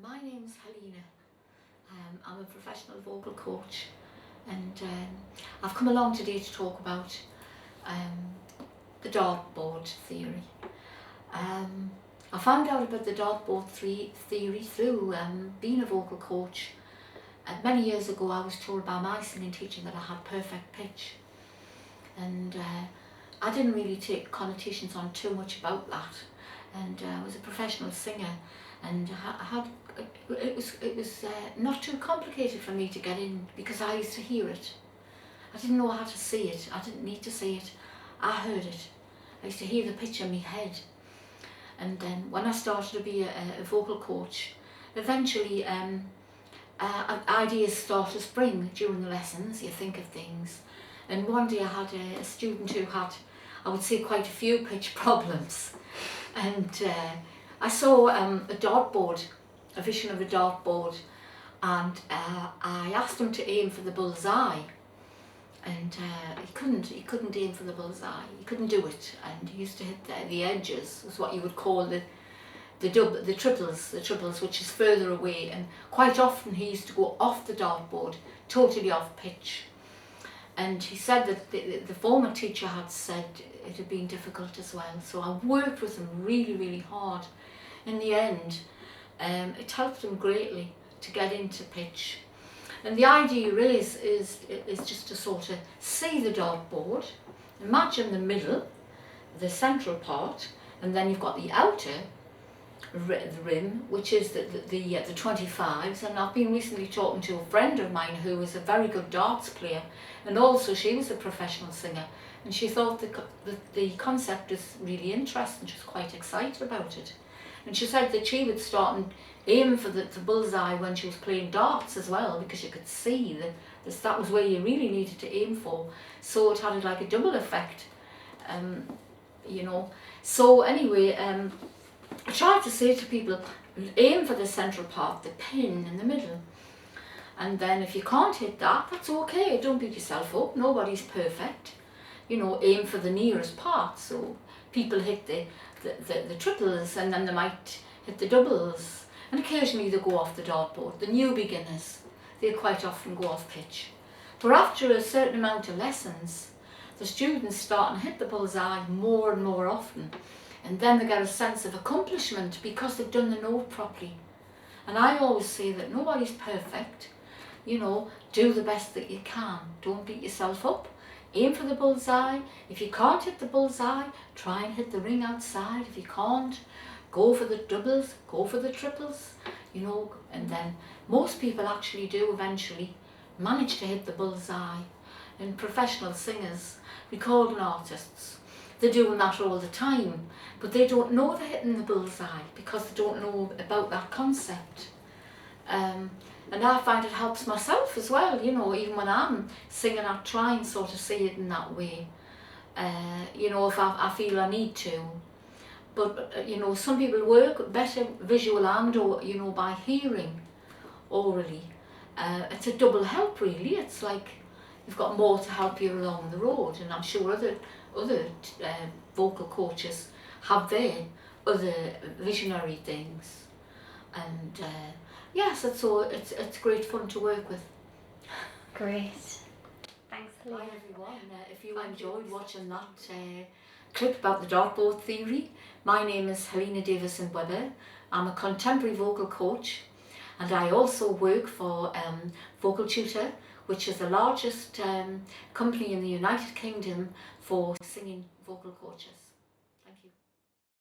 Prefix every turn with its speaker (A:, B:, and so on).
A: My name's Helena. I'm a professional vocal coach, and I've come along today to talk about the Dartboard Theory. I found out about the Dartboard Theory through being a vocal coach. Many years ago I was told by my singing teacher that I had perfect pitch, and I didn't really take connotations on too much about that. And I was a professional singer, and it was not too complicated for me to get in, because I used to hear it. I didn't know how to see it. I didn't need to see it. I heard it. I used to hear the pitch in my head. And then when I started to be a vocal coach, eventually ideas start to spring during the lessons. You think of things. And one day I had a student who had, I would say, quite a few pitch problems. And I saw a dartboard, a vision of a dartboard, and I asked him to aim for the bullseye, and he couldn't aim for the bullseye. He couldn't do it, and he used to hit the edges, was what you would call the triples, which is further away, and quite often he used to go off the dartboard, totally off pitch. And he said that the former teacher had said it had been difficult as well. So I worked with him really, really hard. In the end, it helped him greatly to get into pitch. And the idea is just to sort of see the dartboard, imagine the middle, the central part, and then you've got the outer rim, which is the 25s. And I've been recently talking to a friend of mine who was a very good darts player, and also she was a professional singer, and she thought the concept is really interesting. She was quite excited about it, and she said that she would start and aim for the bullseye when she was playing darts as well, because you could see that was where you really needed to aim for. So it had like a double effect, you know. So anyway, I try to say to people, aim for the central part, the pin in the middle. And then if you can't hit that, that's okay. Don't beat yourself up. Nobody's perfect. You know, aim for the nearest part. So people hit the triples, and then they might hit the doubles. And occasionally they go off the dartboard. The new beginners, they quite often go off pitch. But after a certain amount of lessons, the students start and hit the bullseye more and more often. And then they get a sense of accomplishment because they've done the note properly. And I always say that nobody's perfect. You know, do the best that you can. Don't beat yourself up. Aim for the bullseye. If you can't hit the bullseye, try and hit the ring outside. If you can't, go for the doubles, go for the triples, you know. And then most people actually do eventually manage to hit the bullseye. And professional singers, recording artists, they're doing that all the time, but they don't know they're hitting the bullseye because they don't know about that concept. And I find it helps myself as well, you know, even when I'm singing, I try and sort of see it in that way, you know, if I feel I need to. But, you know, some people work better visual and, or, you know, by hearing orally. It's a double help, really. It's like you've got more to help you along the road, and I'm sure other vocal coaches have their other visionary things. And yes, it's great fun to work with.
B: Great. Thanks, Helena.
A: Hi everyone. If you enjoyed watching that clip about the Dartboard Theory, my name is Helena Davison. I'm a contemporary vocal coach, and I also work for Vocaltutor, which is the largest company in the United Kingdom for singing vocal coaches. Thank you.